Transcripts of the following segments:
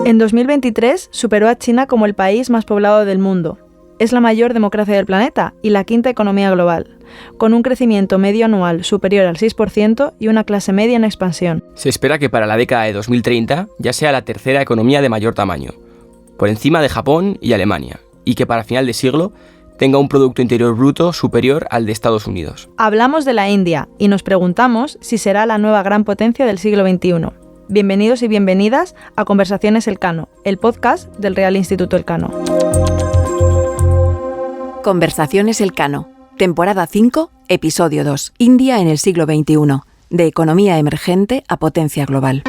En 2023 superó a China como el país más poblado del mundo. Es la mayor democracia del planeta y la quinta economía global, con un crecimiento medio anual superior al 6% y una clase media en expansión. Se espera que para la década de 2030 ya sea la tercera economía de mayor tamaño, por encima de Japón y Alemania, y que para final de siglo tenga un Producto Interior Bruto superior al de Estados Unidos. Hablamos de la India y nos preguntamos si será la nueva gran potencia del siglo XXI. Bienvenidos y bienvenidas a Conversaciones Elcano, el podcast del Real Instituto Elcano. Conversaciones Elcano, temporada 5, episodio 2. India en el siglo XXI, de economía emergente a potencia global.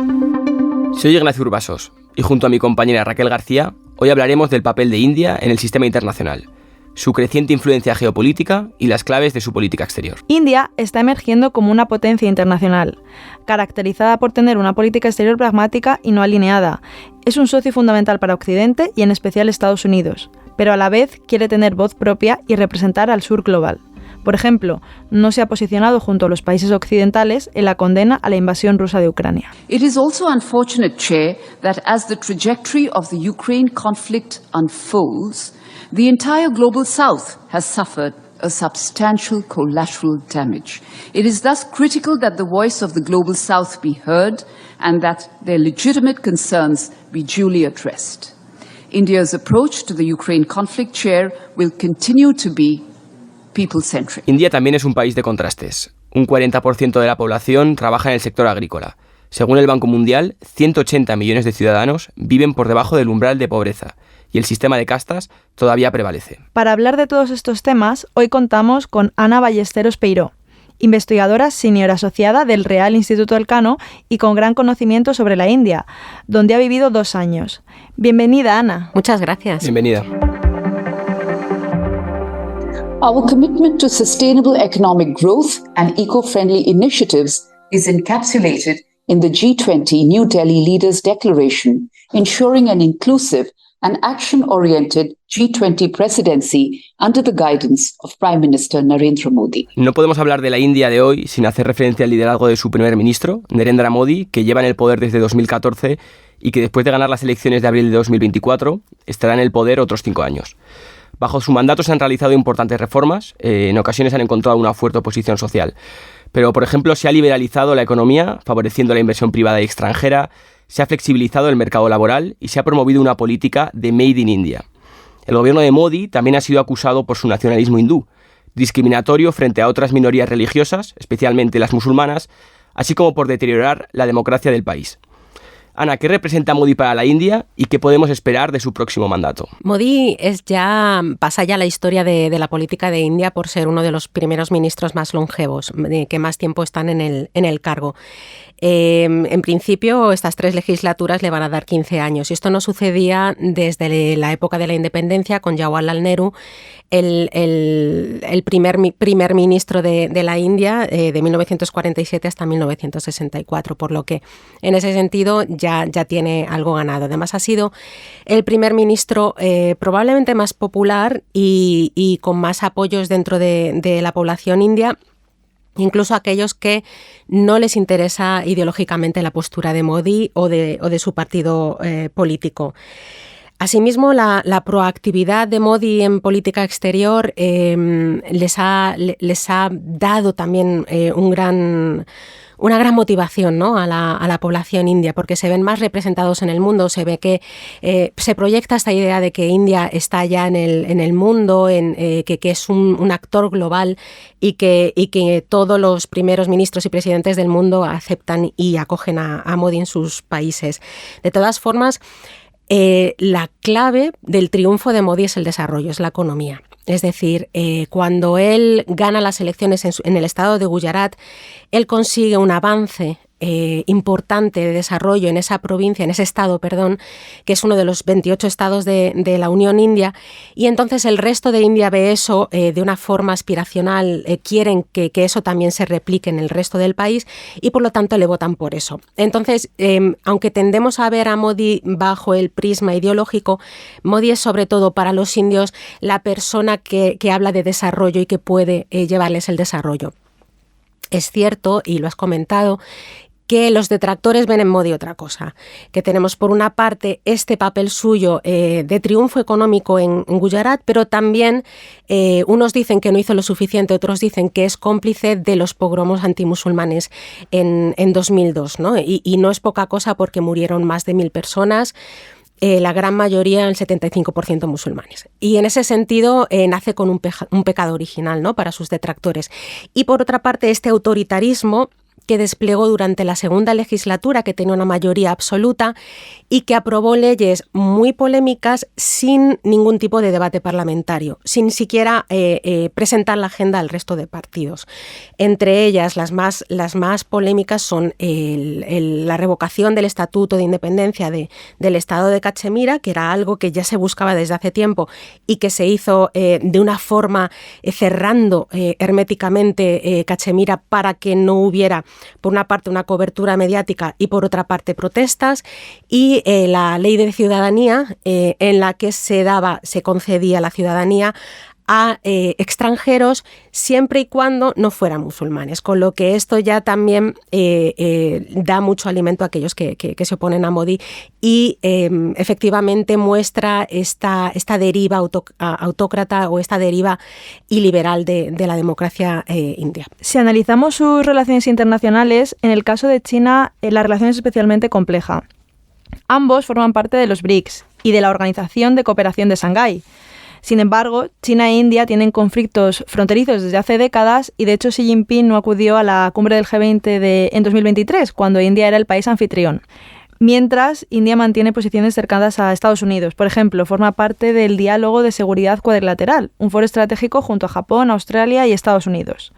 Soy Ignacio Urbasos y junto a mi compañera Raquel García, hoy hablaremos del papel de India en el sistema internacional, su creciente influencia geopolítica y las claves de su política exterior. India está emergiendo como una potencia internacional, caracterizada por tener una política exterior pragmática y no alineada. Es un socio fundamental para Occidente y en especial Estados Unidos, pero a la vez quiere tener voz propia y representar al sur global. Por ejemplo, no se ha posicionado junto a los países occidentales en la condena a la invasión rusa de Ucrania. It is also unfortunate, Chair, that as the trajectory of the Ukraine conflict unfolds, the entire global south has suffered a substantial collateral damage. It is thus critical that the voice of the global south be heard and that their legitimate concerns be duly addressed. India's approach to the Ukraine conflict, Chair, will continue to be people-centric. India también es un país de contrastes. Un 40% de la población trabaja en el sector agrícola. Según el Banco Mundial, 180 millones de ciudadanos viven por debajo del umbral de pobreza y el sistema de castas todavía prevalece. Para hablar de todos estos temas, hoy contamos con Ana Ballesteros Peiró, investigadora senior asociada del Real Instituto Elcano y con gran conocimiento sobre la India, donde ha vivido 2 años. Bienvenida, Ana. Muchas gracias. Bienvenida. Our commitment to sustainable economic growth and eco-friendly initiatives is encapsulated in the G20 New Delhi Leaders Declaration, ensuring an inclusive and action-oriented G20 presidency under the guidance of Prime Minister Narendra Modi. No podemos hablar de la India de hoy sin hacer referencia al liderazgo de su primer ministro, Narendra Modi, que lleva en el poder desde 2014 y que después de ganar las elecciones de abril de 2024 estará en el poder otros 5 años. Bajo su mandato se han realizado importantes reformas, en ocasiones han encontrado una fuerte oposición social. Pero, por ejemplo, se ha liberalizado la economía, favoreciendo la inversión privada y extranjera, se ha flexibilizado el mercado laboral y se ha promovido una política de Made in India. El gobierno de Modi también ha sido acusado por su nacionalismo hindú, discriminatorio frente a otras minorías religiosas, especialmente las musulmanas, así como por deteriorar la democracia del país. Ana, ¿qué representa Modi para la India y qué podemos esperar de su próximo mandato? Modi pasa ya la historia de la política de India por ser uno de los primeros ministros más longevos, que más tiempo están en el cargo. En principio, estas 3 legislaturas le van a dar 15 años y esto no sucedía desde la época de la independencia con Jawaharlal Nehru, el primer ministro de la India de 1947 hasta 1964, por lo que en ese sentido ya tiene algo ganado. Además ha sido el primer ministro probablemente más popular y con más apoyos dentro de la población india, incluso aquellos que no les interesa ideológicamente la postura de Modi o de su partido político. Asimismo, la proactividad de Modi en política exterior les ha dado también una gran motivación, ¿no?, a la población india, porque se ven más representados en el mundo, se ve que se proyecta esta idea de que India está ya en el mundo, que es un actor global y que todos los primeros ministros y presidentes del mundo aceptan y acogen a Modi en sus países. De todas formas, la clave del triunfo de Modi es el desarrollo, es la economía. Es decir, cuando él gana las elecciones en el estado de Gujarat, él consigue un avance importante de desarrollo en esa provincia, en ese estado, que es uno de los 28 estados de la Unión India, y entonces el resto de India ve eso de una forma aspiracional, quieren que eso también se replique en el resto del país y por lo tanto le votan por eso. Entonces, aunque tendemos a ver a Modi bajo el prisma ideológico, Modi es sobre todo para los indios la persona que habla de desarrollo y que puede llevarles el desarrollo. Es cierto, y lo has comentado, que los detractores ven en Modi otra cosa, que tenemos por una parte este papel suyo de triunfo económico en Gujarat, pero también unos dicen que no hizo lo suficiente, otros dicen que es cómplice de los pogromos antimusulmanes en 2002, ¿no? Y no es poca cosa porque murieron más de 1.000 personas, la gran mayoría, el 75% musulmanes. Y en ese sentido nace con un pecado original, ¿no?, para sus detractores. Y por otra parte, este autoritarismo que desplegó durante la segunda legislatura, que tenía una mayoría absoluta y que aprobó leyes muy polémicas sin ningún tipo de debate parlamentario, sin siquiera presentar la agenda al resto de partidos. Entre ellas, las más polémicas son la revocación del Estatuto de Independencia del Estado de Cachemira, que era algo que ya se buscaba desde hace tiempo y que se hizo de una forma cerrando herméticamente Cachemira para que no hubiera, por una parte, una cobertura mediática y por otra parte protestas, y la ley de ciudadanía en la que se concedía la ciudadanía a extranjeros siempre y cuando no fueran musulmanes, con lo que esto ya también da mucho alimento a aquellos que se oponen a Modi y efectivamente muestra esta deriva autócrata o esta deriva iliberal de la democracia india. Si analizamos sus relaciones internacionales, en el caso de China la relación es especialmente compleja. Ambos forman parte de los BRICS y de la Organización de Cooperación de Shanghái. Sin embargo, China e India tienen conflictos fronterizos desde hace décadas y de hecho Xi Jinping no acudió a la cumbre del G20 en 2023, cuando India era el país anfitrión. Mientras, India mantiene posiciones cercanas a Estados Unidos. Por ejemplo, forma parte del Diálogo de Seguridad Cuadrilateral, un foro estratégico junto a Japón, Australia y Estados Unidos.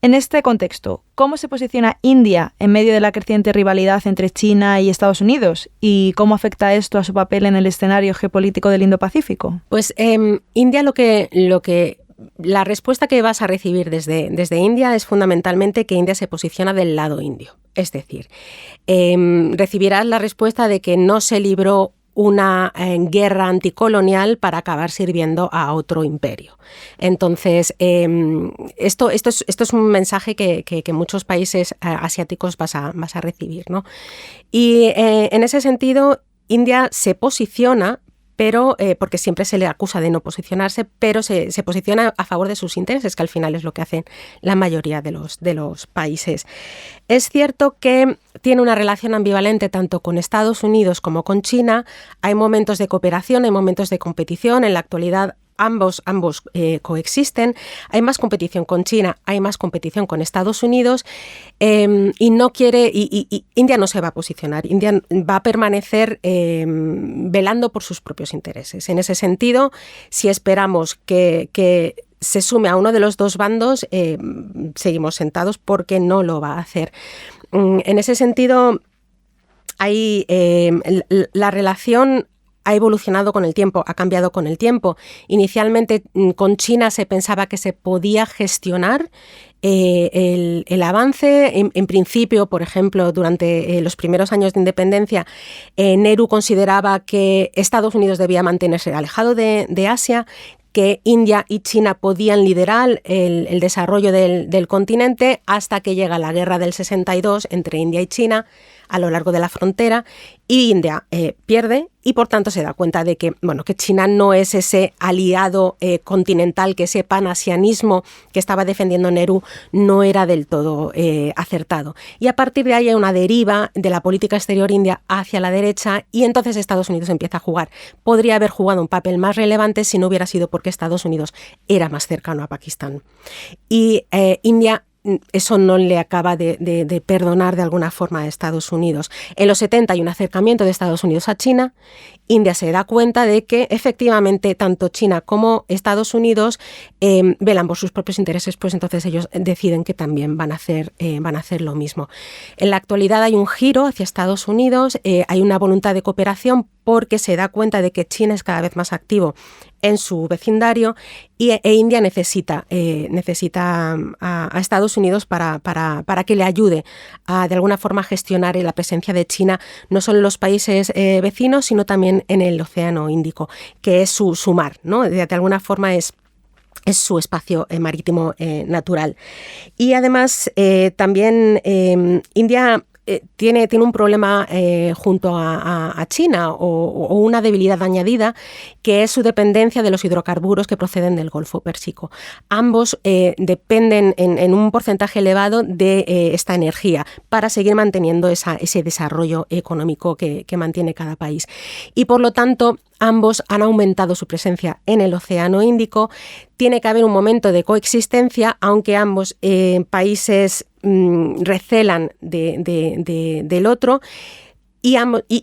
En este contexto, ¿cómo se posiciona India en medio de la creciente rivalidad entre China y Estados Unidos? ¿Y cómo afecta esto a su papel en el escenario geopolítico del Indo-Pacífico? Pues India la respuesta que vas a recibir desde India es fundamentalmente que India se posiciona del lado indio. Es decir, recibirás la respuesta de que no se libró una guerra anticolonial para acabar sirviendo a otro imperio. Entonces, esto es un mensaje que muchos países asiáticos vas a recibir, ¿no? Y en ese sentido, India se posiciona, pero porque siempre se le acusa de no posicionarse, pero se posiciona a favor de sus intereses, que al final es lo que hacen la mayoría de los países. Es cierto que tiene una relación ambivalente tanto con Estados Unidos como con China. Hay momentos de cooperación, hay momentos de competición. En la actualidad ambos coexisten. Hay más competición con China, hay más competición con Estados Unidos y India no se va a posicionar. India va a permanecer velando por sus propios intereses. En ese sentido, si esperamos que se sume a uno de los dos bandos, seguimos sentados porque no lo va a hacer. En ese sentido, la relación ha evolucionado con el tiempo, ha cambiado con el tiempo. Inicialmente con China se pensaba que se podía gestionar el avance. En principio, por ejemplo, durante los primeros años de independencia, Nehru consideraba que Estados Unidos debía mantenerse alejado de Asia, que India y China podían liderar el desarrollo del continente, hasta que llega la guerra del 62 entre India y China a lo largo de la frontera, y India pierde y por tanto se da cuenta de que China no es ese aliado continental, que ese panasianismo que estaba defendiendo Nehru no era del todo acertado. Y a partir de ahí hay una deriva de la política exterior india hacia la derecha y entonces Estados Unidos empieza a jugar. Podría haber jugado un papel más relevante si no hubiera sido porque Estados Unidos era más cercano a Pakistán. Y India eso no le acaba de perdonar de alguna forma a Estados Unidos. En los 70 hay un acercamiento de Estados Unidos a China. India se da cuenta de que efectivamente tanto China como Estados Unidos velan por sus propios intereses, pues entonces ellos deciden que también van a hacer lo mismo. En la actualidad hay un giro hacia Estados Unidos, hay una voluntad de cooperación porque se da cuenta de que China es cada vez más activo en su vecindario e India necesita a Estados Unidos para que le ayude a de alguna forma gestionar la presencia de China no solo en los países vecinos, sino también en el Océano Índico, que es su mar, ¿no? De alguna forma es su espacio marítimo natural. Y además también India tiene un problema junto a China o una debilidad añadida, que es su dependencia de los hidrocarburos que proceden del Golfo Pérsico. Ambos dependen en un porcentaje elevado de esta energía para seguir manteniendo ese desarrollo económico que mantiene cada país. Y por lo tanto, ambos han aumentado su presencia en el Océano Índico. Tiene que haber un momento de coexistencia, aunque ambos países recelan del otro. Y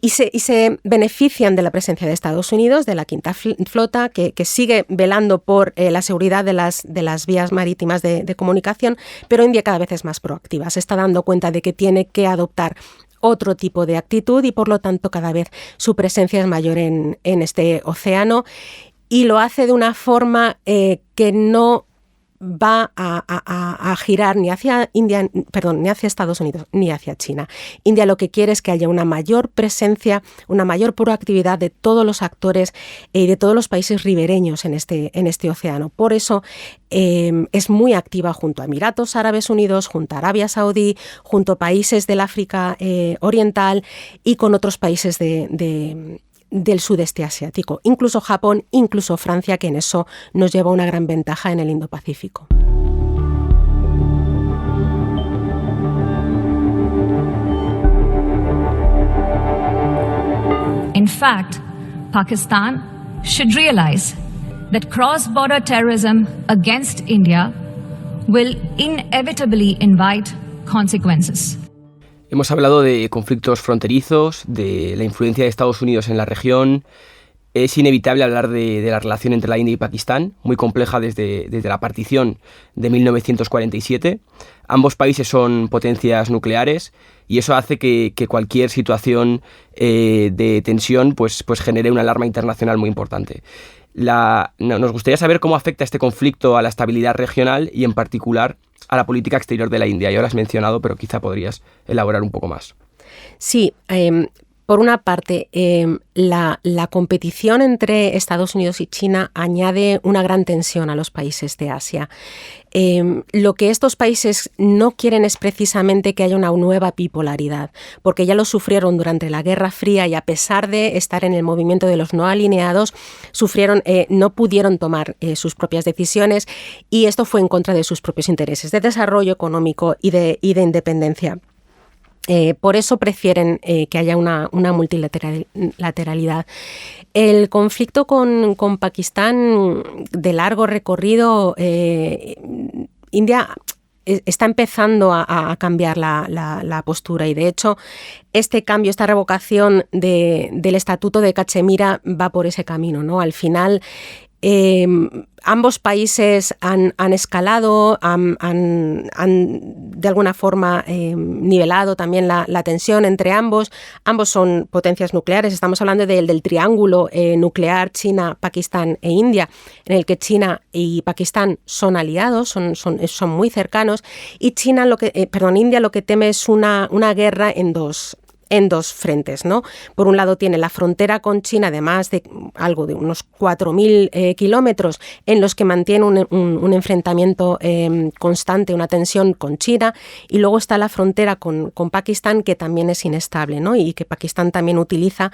se benefician de la presencia de Estados Unidos, de la Quinta Flota, que sigue velando por la seguridad de las vías marítimas de comunicación, pero India cada vez es más proactiva. Se está dando cuenta de que tiene que adoptar otro tipo de actitud y, por lo tanto, cada vez su presencia es mayor en este océano, y lo hace de una forma que no va a girar ni hacia India, ni hacia Estados Unidos, ni hacia China. India lo que quiere es que haya una mayor presencia, una mayor proactividad de todos los actores y de todos los países ribereños en este océano. Por eso es muy activa junto a Emiratos Árabes Unidos, junto a Arabia Saudí, junto a países del África Oriental y con otros países del sudeste asiático, incluso Japón, incluso Francia, que en eso nos lleva una gran ventaja en el Indo-Pacífico. In fact, Pakistan should realize that cross-border terrorism against India will inevitably invite consequences. Hemos hablado de conflictos fronterizos, de la influencia de Estados Unidos en la región. Es inevitable hablar de la relación entre la India y Pakistán, muy compleja desde la partición de 1947. Ambos países son potencias nucleares y eso hace que cualquier situación de tensión pues genere una alarma internacional muy importante. Nos gustaría saber cómo afecta este conflicto a la estabilidad regional y, en particular, a la política exterior de la India. Ya lo has mencionado, pero quizá podrías elaborar un poco más. Sí, por una parte, la competición entre Estados Unidos y China añade una gran tensión a los países de Asia. Lo que estos países no quieren es precisamente que haya una nueva bipolaridad, porque ya lo sufrieron durante la Guerra Fría y, a pesar de estar en el movimiento de los no alineados, no pudieron tomar sus propias decisiones, y esto fue en contra de sus propios intereses de desarrollo económico y de independencia. Por eso prefieren que haya una multilateralidad. El conflicto con Pakistán, de largo recorrido, India está empezando a cambiar la postura, y, de hecho, este cambio, esta revocación del Estatuto de Cachemira va por ese camino, ¿no? Al final, ambos países han escalado, han de alguna forma nivelado también la tensión entre ambos. Ambos son potencias nucleares. Estamos hablando del triángulo nuclear: China, Pakistán e India, en el que China y Pakistán son aliados, son muy cercanos, y India lo que teme es una guerra en dos frentes, ¿no? Por un lado tiene la frontera con China, además de algo de unos 4.000 kilómetros, en los que mantiene un enfrentamiento constante, una tensión con China, y luego está la frontera con Pakistán, que también es inestable, ¿no? Y que Pakistán también utiliza,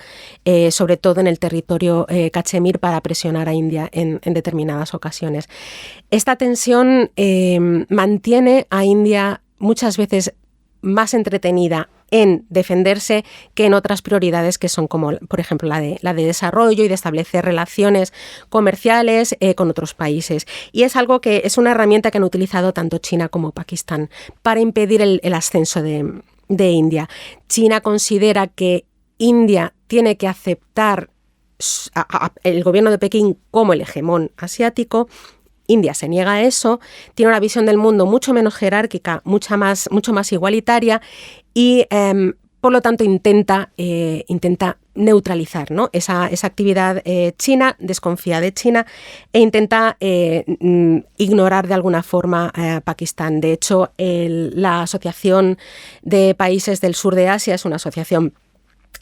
sobre todo en el territorio Cachemir, para presionar a India en determinadas ocasiones. Esta tensión mantiene a India muchas veces más entretenida en defenderse que en otras prioridades, que son, como por ejemplo la de desarrollo y de establecer relaciones comerciales con otros países. Y es algo que es una herramienta que han utilizado tanto China como Pakistán para impedir el ascenso de India. China considera que India tiene que aceptar el gobierno de Pekín como el hegemón asiático. India se niega a eso, tiene una visión del mundo mucho menos jerárquica, mucho más igualitaria, y por lo tanto intenta neutralizar, ¿no? esa actividad china, desconfía de China, e intenta ignorar de alguna forma a Pakistán. De hecho, la Asociación de Países del Sur de Asia es una asociación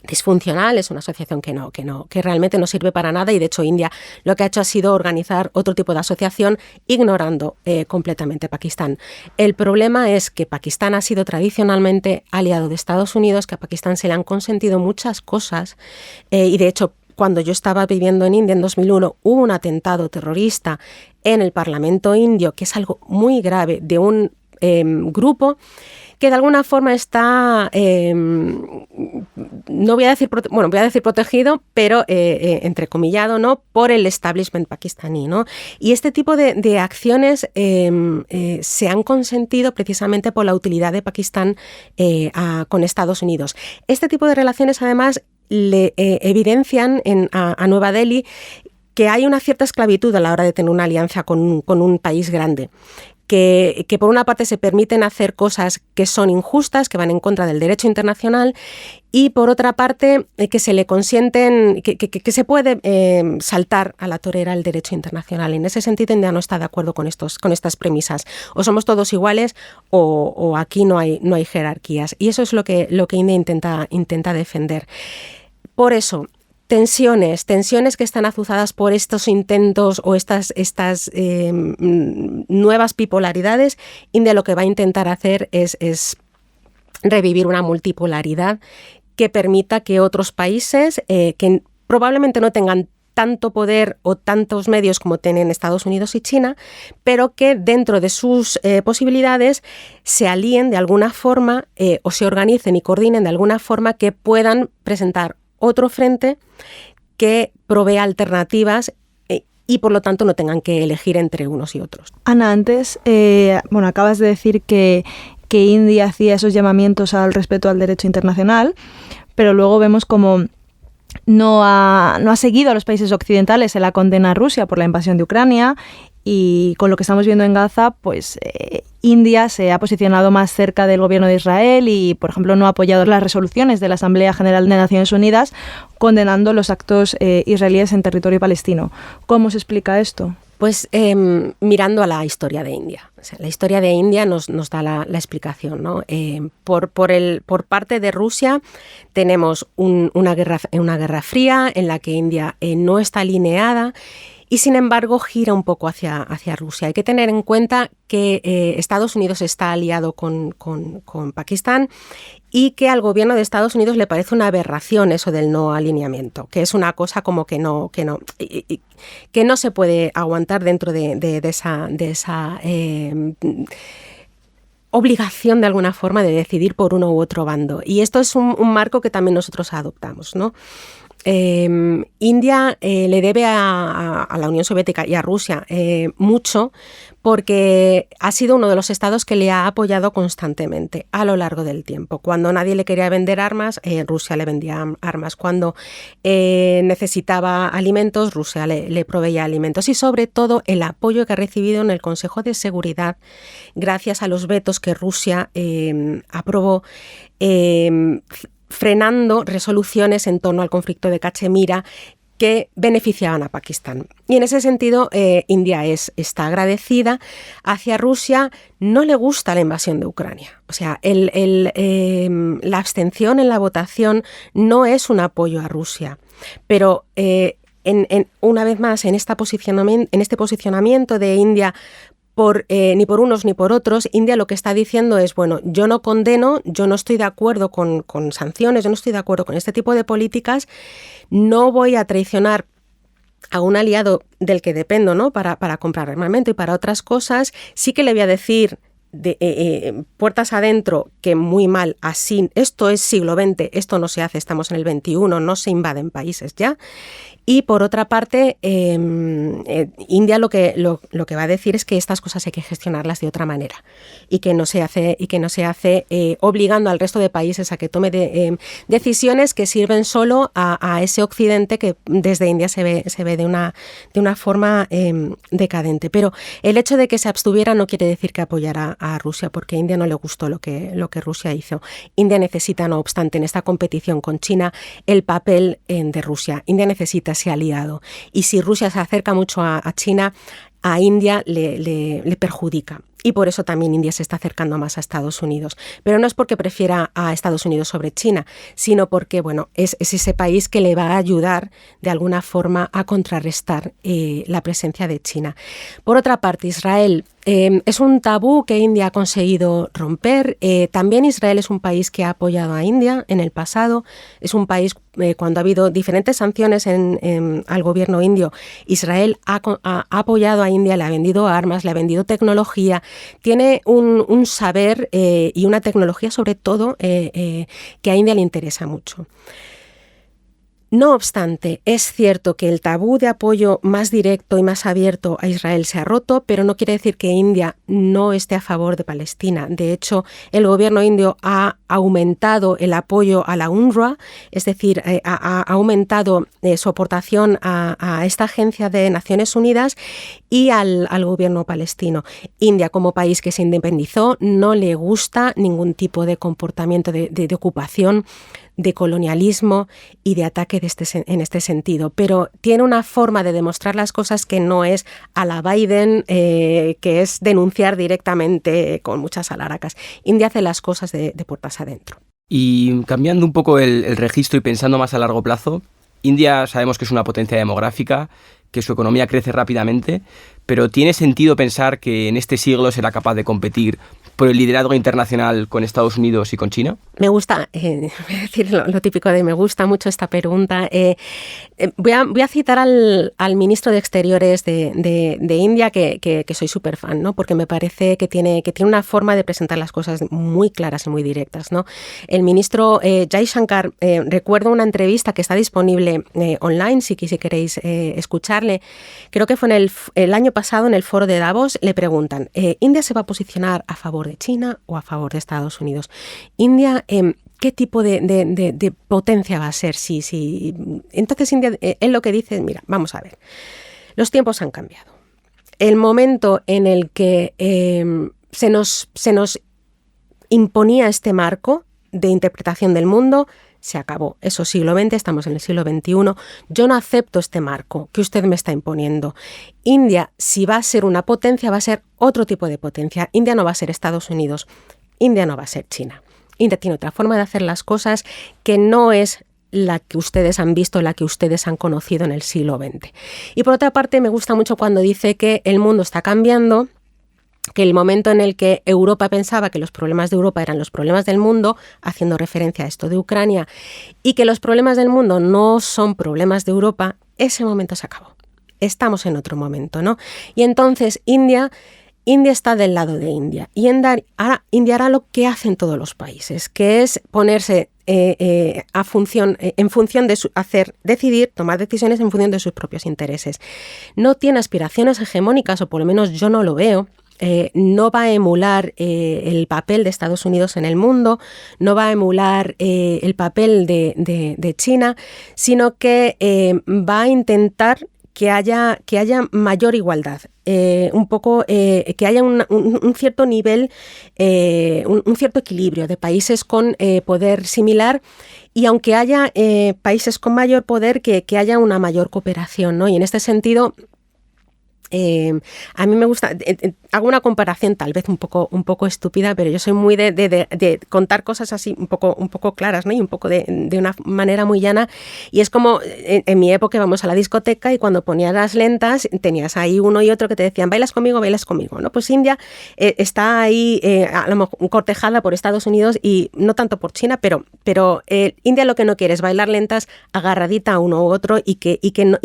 disfuncional, es una asociación que realmente no sirve para nada, y de hecho India lo que ha hecho ha sido organizar otro tipo de asociación ignorando completamente Pakistán. El problema es que Pakistán ha sido tradicionalmente aliado de Estados Unidos, que a Pakistán se le han consentido muchas cosas y de hecho cuando yo estaba viviendo en India en 2001 hubo un atentado terrorista en el Parlamento indio, que es algo muy grave, de un grupo que de alguna forma está, no voy a decir, voy a decir protegido, pero entrecomillado, ¿no?, por el establishment pakistaní, ¿no? Y este tipo de acciones se han consentido precisamente por la utilidad de Pakistán con Estados Unidos. Este tipo de relaciones, además, le evidencian a Nueva Delhi que hay una cierta esclavitud a la hora de tener una alianza con un país grande. Que por una parte se permiten hacer cosas que son injustas, que van en contra del derecho internacional, y por otra parte que se le consienten, que se puede saltar a la torera el derecho internacional. En ese sentido, India no está de acuerdo con estas premisas. O somos todos iguales o aquí no hay jerarquías. Y eso es lo que India intenta defender. Por eso, tensiones que están azuzadas por estos intentos o estas nuevas bipolaridades. India lo que va a intentar hacer es revivir una multipolaridad que permita que otros países que probablemente no tengan tanto poder o tantos medios como tienen Estados Unidos y China, pero que dentro de sus posibilidades se alíen de alguna forma o se organicen y coordinen de alguna forma que puedan presentar otro frente que provea alternativas y por lo tanto no tengan que elegir entre unos y otros. Ana, antes, acabas de decir que India hacía esos llamamientos al respeto al derecho internacional, pero luego vemos como no ha seguido a los países occidentales en la condena a Rusia por la invasión de Ucrania, y con lo que estamos viendo en Gaza, pues India se ha posicionado más cerca del gobierno de Israel y, por ejemplo, no ha apoyado las resoluciones de la Asamblea General de Naciones Unidas condenando los actos israelíes en territorio palestino. ¿Cómo se explica esto? Pues mirando a la historia de India. O sea, la historia de India nos da la explicación, ¿no? Por parte de Rusia tenemos una guerra fría en la que India no está alineada y sin embargo gira un poco hacia Rusia. Hay que tener en cuenta que Estados Unidos está aliado con Pakistán y que al gobierno de Estados Unidos le parece una aberración eso del no alineamiento, que es una cosa como que no se puede aguantar dentro de esa obligación de alguna forma de decidir por uno u otro bando. Y esto es un marco que también nosotros adoptamos, ¿no? India le debe a la Unión Soviética y a Rusia mucho porque ha sido uno de los estados que le ha apoyado constantemente a lo largo del tiempo. Cuando nadie le quería vender armas, Rusia le vendía armas. Cuando necesitaba alimentos, Rusia le proveía alimentos. Y sobre todo el apoyo que ha recibido en el Consejo de Seguridad gracias a los vetos que Rusia aprobó frenando resoluciones en torno al conflicto de Cachemira que beneficiaban a Pakistán. Y en ese sentido, India está agradecida hacia Rusia. No le gusta la invasión de Ucrania. O sea, la abstención en la votación no es un apoyo a Rusia. Pero una vez más, en este posicionamiento de India, ni por unos ni por otros, India lo que está diciendo es, bueno, yo no condeno, yo no estoy de acuerdo con sanciones, yo no estoy de acuerdo con este tipo de políticas, no voy a traicionar a un aliado del que dependo, ¿no?, para comprar armamento y para otras cosas. Sí que le voy a decir puertas adentro que muy mal, así, esto es siglo XX, esto no se hace, estamos en el XXI, no se invaden países ya. Y por otra parte, India lo que va a decir es que estas cosas hay que gestionarlas de otra manera y que no se hace obligando al resto de países a que tome decisiones que sirven solo a ese occidente que desde India se ve de una forma decadente. Pero el hecho de que se abstuviera no quiere decir que apoyara a Rusia, porque a India no le gustó lo que Rusia hizo. India necesita, no obstante, en esta competición con China, el papel de Rusia. India necesita ese aliado. Y si Rusia se acerca mucho a China, a India le perjudica. Y por eso también India se está acercando más a Estados Unidos. Pero no es porque prefiera a Estados Unidos sobre China, sino porque, bueno, es ese país que le va a ayudar de alguna forma a contrarrestar la presencia de China. Por otra parte, Israel es un tabú que India ha conseguido romper. También Israel es un país que ha apoyado a India en el pasado. Es un país, cuando ha habido diferentes sanciones al gobierno indio, Israel ha apoyado a India, le ha vendido armas, le ha vendido tecnología. Tiene un saber y una tecnología, sobre todo, que a India le interesa mucho. No obstante, es cierto que el tabú de apoyo más directo y más abierto a Israel se ha roto, pero no quiere decir que India no esté a favor de Palestina. De hecho, el gobierno indio ha aumentado el apoyo a la UNRWA, es decir, ha aumentado su aportación a esta agencia de Naciones Unidas y al gobierno palestino. India, como país que se independizó, no le gusta ningún tipo de comportamiento de ocupación, de colonialismo y de ataque en este sentido, pero tiene una forma de demostrar las cosas que no es a la Biden, que es denunciar directamente con muchas alaracas. India hace las cosas de puertas adentro. Y cambiando un poco el registro y pensando más a largo plazo, India sabemos que es una potencia demográfica, que su economía crece rápidamente, pero ¿tiene sentido pensar que en este siglo será capaz de competir por el liderazgo internacional con Estados Unidos y con China? Me gusta, voy a decir lo típico de me gusta mucho esta pregunta. Voy a citar al ministro de Exteriores de India, que soy súper fan, ¿no? Porque me parece que tiene una forma de presentar las cosas muy claras y muy directas, ¿no? El ministro Jaishankar, recuerdo una entrevista que está disponible online, si queréis escucharle. Creo que fue el año pasado en el foro de Davos. Le preguntan, ¿India se va a posicionar a favor de China o a favor de Estados Unidos? India, ¿qué tipo de potencia va a ser? Sí. Entonces India, él lo que dice, mira, vamos a ver, los tiempos han cambiado. El momento en el que se nos imponía este marco de interpretación del mundo se acabó. Eso, siglo XX, estamos en el siglo XXI. Yo no acepto este marco que usted me está imponiendo. India, si va a ser una potencia, va a ser otro tipo de potencia. India no va a ser Estados Unidos. India no va a ser China. India tiene otra forma de hacer las cosas que no es la que ustedes han visto, la que ustedes han conocido en el siglo XX. Y por otra parte, me gusta mucho cuando dice que el mundo está cambiando, que el momento en el que Europa pensaba que los problemas de Europa eran los problemas del mundo, haciendo referencia a esto de Ucrania, y que los problemas del mundo no son problemas de Europa, ese momento se acabó. Estamos en otro momento, ¿no? Y entonces India está del lado de India. Y India hará lo que hacen todos los países, que es ponerse en función de decidir, tomar decisiones en función de sus propios intereses. No tiene aspiraciones hegemónicas, o por lo menos yo no lo veo. No va a emular el papel de Estados Unidos en el mundo, no va a emular el papel de China, sino que va a intentar que haya mayor igualdad, que haya un cierto nivel, un cierto equilibrio de países con poder similar, y aunque haya países con mayor poder, que haya una mayor cooperación, ¿no? Y en este sentido, a mí me gusta, hago una comparación tal vez un poco estúpida, pero yo soy muy de contar cosas así un poco claras, ¿no? Y un poco de una manera muy llana, y es como en mi época íbamos a la discoteca y cuando ponías las lentas tenías ahí uno y otro que te decían bailas conmigo, ¿no? Pues India está ahí a lo mejor cortejada por Estados Unidos y no tanto por China, pero India lo que no quiere es bailar lentas agarradita a uno u otro y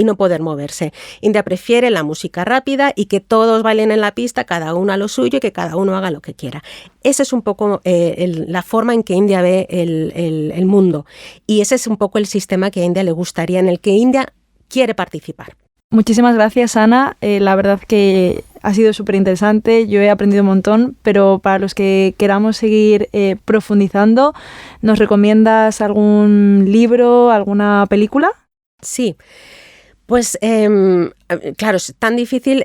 no poder moverse. India prefiere la música rápida y que todos bailen en la pista, cada uno a lo suyo, y que cada uno haga lo que quiera. Esa es un poco la forma en que India ve el mundo, y ese es un poco el sistema que a India le gustaría, en el que India quiere participar. Muchísimas gracias, Ana. La verdad que ha sido súper interesante, yo he aprendido un montón, pero para los que queramos seguir profundizando, ¿nos recomiendas algún libro, alguna película? Sí. Pues claro, es tan difícil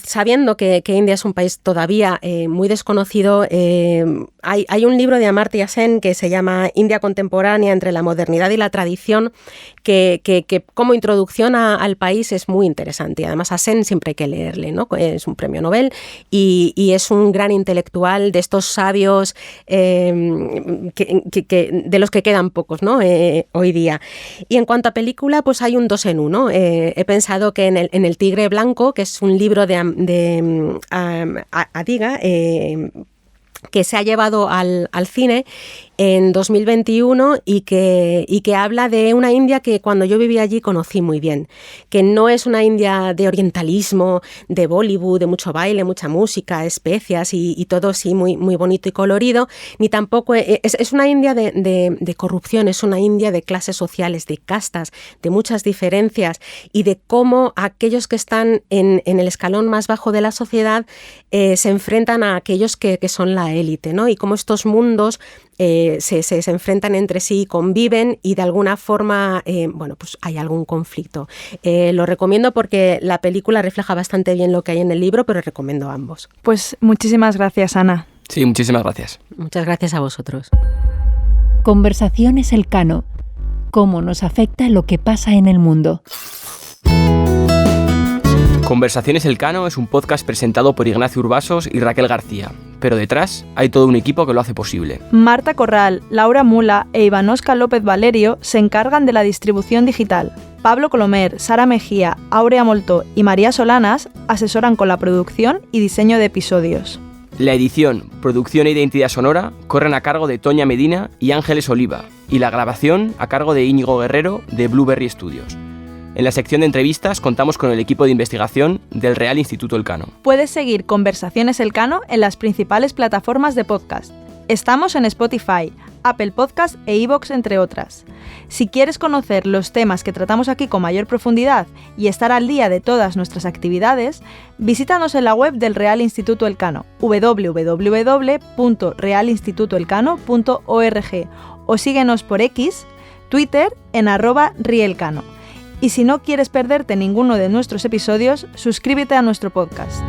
sabiendo que India es un país todavía muy desconocido. Hay un libro de Amartya Sen que se llama India contemporánea entre la modernidad y la tradición, que como introducción al país es muy interesante. Y además a Sen siempre hay que leerle, ¿no? Es un premio Nobel y es un gran intelectual de estos sabios de los que quedan pocos, ¿no? Hoy día. Y en cuanto a película, pues hay un 2 en 1. He pensado que en el Tigre Blanco, que es un libro de Adiga, que se ha llevado al cine en 2021 y que habla de una India que cuando yo vivía allí conocí muy bien, que no es una India de orientalismo, de Bollywood, de mucho baile, mucha música, especias y todo así muy, muy bonito y colorido, ni tampoco es una India de corrupción, es una India de clases sociales, de castas, de muchas diferencias y de cómo aquellos que están en el escalón más bajo de la sociedad se enfrentan a aquellos que son la élite, ¿no? Y cómo estos mundos se enfrentan entre sí, conviven y de alguna forma, pues hay algún conflicto. Lo recomiendo porque la película refleja bastante bien lo que hay en el libro, pero recomiendo ambos. Pues muchísimas gracias, Ana. Sí, muchísimas gracias. Muchas gracias a vosotros. Conversaciones Elcano. ¿Cómo nos afecta lo que pasa en el mundo? Conversaciones Elcano es un podcast presentado por Ignacio Urbasos y Raquel García, pero detrás hay todo un equipo que lo hace posible. Marta Corral, Laura Mula e Ivanoska López Valerio se encargan de la distribución digital. Pablo Colomer, Sara Mejía, Aurea Moltó y María Solanas asesoran con la producción y diseño de episodios. La edición, producción e identidad sonora corren a cargo de Toña Medina y Ángeles Oliva, y la grabación a cargo de Íñigo Guerrero de Blueberry Studios. En la sección de entrevistas contamos con el equipo de investigación del Real Instituto Elcano. Puedes seguir Conversaciones Elcano en las principales plataformas de podcast. Estamos en Spotify, Apple Podcast e iVoox, entre otras. Si quieres conocer los temas que tratamos aquí con mayor profundidad y estar al día de todas nuestras actividades, visítanos en la web del Real Instituto Elcano, www.realinstitutoelcano.org, o síguenos por X, Twitter en @rielcano. Y si no quieres perderte ninguno de nuestros episodios, suscríbete a nuestro podcast.